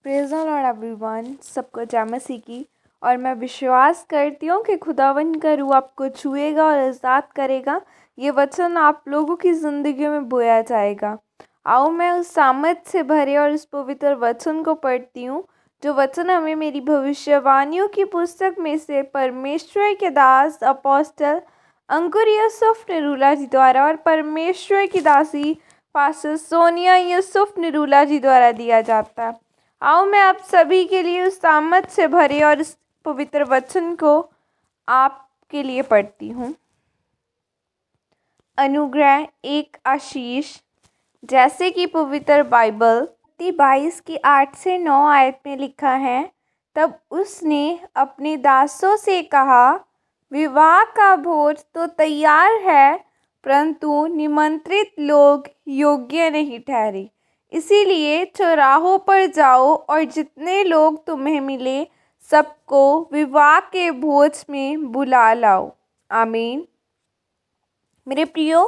Praise the Lord everyone, सबको जय मसीह की। और मैं विश्वास करती हूँ कि खुदावंद का रूह आपको छुएगा और आज़ाद करेगा। ये वचन आप लोगों की ज़िंदगी में बोया जाएगा। आओ मैं उस सामर्थ से भरे और उस पवित्र वचन को पढ़ती हूँ, जो वचन हमें मेरी भविष्यवाणियों की पुस्तक में से परमेश्वर के दास अपोस्टल अंकुर यूसुफ निरूला जी द्वारा और परमेश्वर की दासी पास्टर सोनिया यूसुफ निरूला जी द्वारा दिया जाता है। आओ मैं आप सभी के लिए उस सामत से भरे और इस पवित्र वचन को आपके लिए पढ़ती हूँ। अनुग्रह एक आशीष। जैसे कि पवित्र बाइबल 22 की 8 से 9 आयत में लिखा है, तब उसने अपने दासों से कहा, विवाह का भोज तो तैयार है, परंतु निमंत्रित लोग योग्य नहीं ठहरे। इसीलिए चौराहों पर जाओ और जितने लोग तुम्हें मिले सबको विवाह के भोज में बुला लाओ। आमीन। मेरे प्रियो,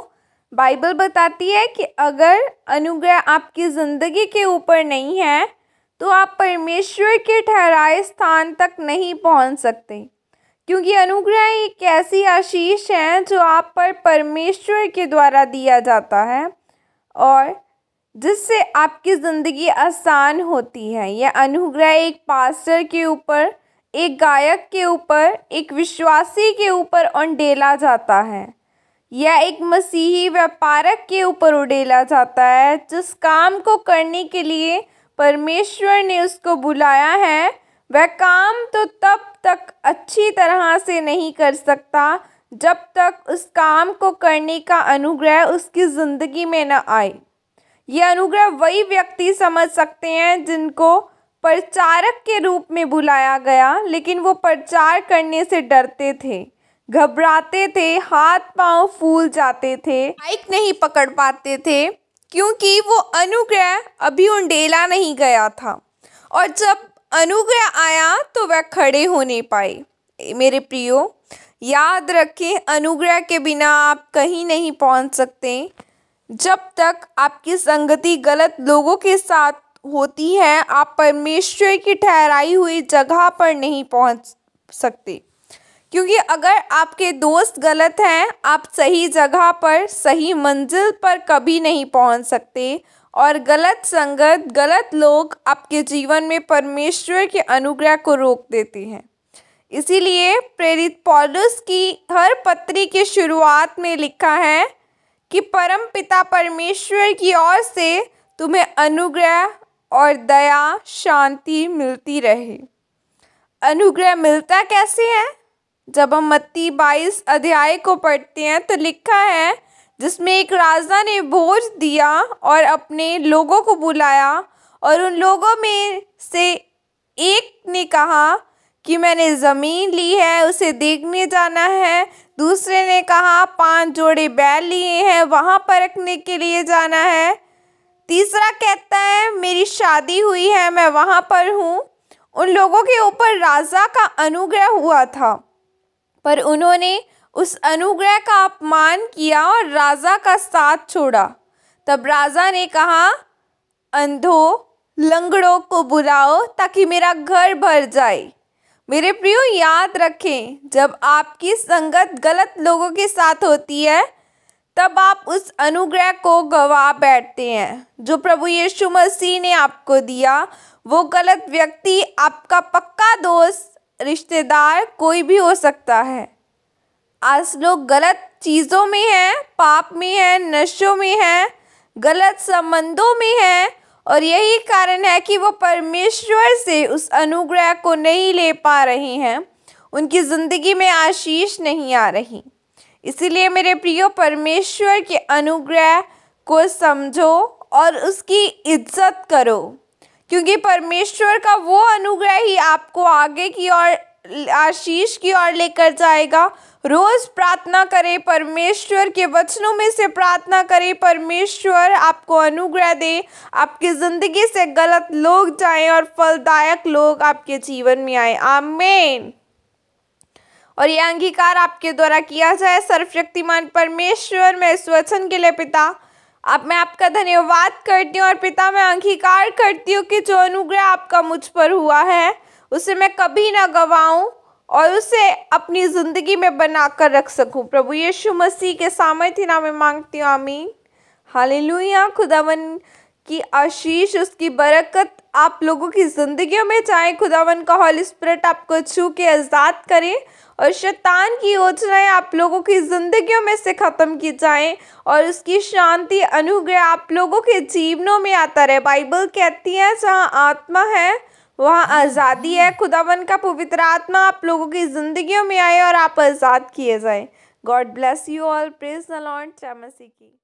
बाइबल बताती है कि अगर अनुग्रह आपकी ज़िंदगी के ऊपर नहीं है तो आप परमेश्वर के ठहराए स्थान तक नहीं पहुंच सकते, क्योंकि अनुग्रह एक ऐसी आशीष है जो आप पर परमेश्वर के द्वारा दिया जाता है और जिससे आपकी ज़िंदगी आसान होती है। यह अनुग्रह एक पास्टर के ऊपर, एक गायक के ऊपर, एक विश्वासी के ऊपर उंडेला जाता है। यह एक मसीही व्यापारक के ऊपर उड़ेला जाता है, जिस काम को करने के लिए परमेश्वर ने उसको बुलाया है वह काम तो तब तक अच्छी तरह से नहीं कर सकता जब तक उस काम को करने का अनुग्रह उसकी ज़िंदगी में न आए। यह अनुग्रह वही व्यक्ति समझ सकते हैं जिनको प्रचारक के रूप में बुलाया गया, लेकिन वो प्रचार करने से डरते थे, घबराते थे, हाथ पांव फूल जाते थे, माइक नहीं पकड़ पाते थे, क्योंकि वो अनुग्रह अभी उंडेला नहीं गया था। और जब अनुग्रह आया तो वह खड़े हो नहीं पाए। मेरे प्रियो, याद रखें, अनुग्रह के बिना आप कहीं नहीं पहुंच सकते। जब तक आपकी संगति गलत लोगों के साथ होती है, आप परमेश्वर की ठहराई हुई जगह पर नहीं पहुंच सकते, क्योंकि अगर आपके दोस्त गलत हैं, आप सही जगह पर, सही मंजिल पर कभी नहीं पहुंच सकते। और गलत संगत, गलत लोग आपके जीवन में परमेश्वर के अनुग्रह को रोक देते हैं। इसीलिए प्रेरित पौलुस की हर पत्री की शुरुआत में लिखा है कि परम पिता परमेश्वर की ओर से तुम्हें अनुग्रह और दया, शांति मिलती रहे। अनुग्रह मिलता कैसे है? जब हम मत्ती 22 अध्याय को पढ़ते हैं तो लिखा है, जिसमें एक राजा ने भोज दिया और अपने लोगों को बुलाया, और उन लोगों में से एक ने कहा कि मैंने ज़मीन ली है, उसे देखने जाना है। दूसरे ने कहा 5 जोड़े बैल लिए हैं, वहाँ परखने के लिए जाना है। तीसरा कहता है मेरी शादी हुई है, मैं वहाँ पर हूँ। उन लोगों के ऊपर राजा का अनुग्रह हुआ था, पर उन्होंने उस अनुग्रह का अपमान किया और राजा का साथ छोड़ा। तब राजा ने कहा, अंधों, लंगड़ों को बुलाओ ताकि मेरा घर भर जाए। मेरे प्रियो, याद रखें, जब आपकी संगत गलत लोगों के साथ होती है तब आप उस अनुग्रह को गवा बैठते हैं जो प्रभु यीशु मसीह ने आपको दिया। वो गलत व्यक्ति आपका पक्का दोस्त, रिश्तेदार कोई भी हो सकता है। आज लोग गलत चीज़ों में हैं, पाप में हैं, नशों में हैं, गलत संबंधों में हैं, और यही कारण है कि वो परमेश्वर से उस अनुग्रह को नहीं ले पा रहे हैं। उनकी ज़िंदगी में आशीष नहीं आ रही। इसीलिए मेरे प्रियो, परमेश्वर के अनुग्रह को समझो और उसकी इज्जत करो, क्योंकि परमेश्वर का वो अनुग्रह ही आपको आगे की ओर, आशीष की ओर लेकर जाएगा। रोज़ प्रार्थना करें, परमेश्वर के वचनों में से प्रार्थना करें, परमेश्वर आपको अनुग्रह दे, आपकी ज़िंदगी से गलत लोग जाएं और फलदायक लोग आपके जीवन में आए। आमीन। और यह अंगीकार आपके द्वारा किया जाए। सर्वशक्तिमान परमेश्वर, मैं इस वचन के लिए पिता अब मैं आपका धन्यवाद करती हूँ और पिता मैं अंगीकार करती हूँ कि जो अनुग्रह आपका मुझ पर हुआ है उसे मैं कभी ना गवाऊं और उसे अपनी ज़िंदगी में बना कर रख सकूं। प्रभु यीशु मसीह के सामर्थ्य नाम में मांगती हूँ, आमीन। हालेलुया। खुदावन की आशीष, उसकी बरकत आप लोगों की ज़िंदगियों में जाए। खुदावन का होली स्पिरिट आपको छू के आज़ाद करे और शैतान की योजनाएं आप लोगों की ज़िंदगियों में से ख़त्म की जाएं और उसकी शांति अनुग्रह आप लोगों के जीवनों में आता रहे। बाइबल कहती है जहाँ आत्मा है वहाँ आज़ादी है। खुदावन का पवित्र आत्मा आप लोगों की ज़िंदगियों में आए और आप आज़ाद किए जाएं। God bless you all. Praise the Lord. जय मसीह की।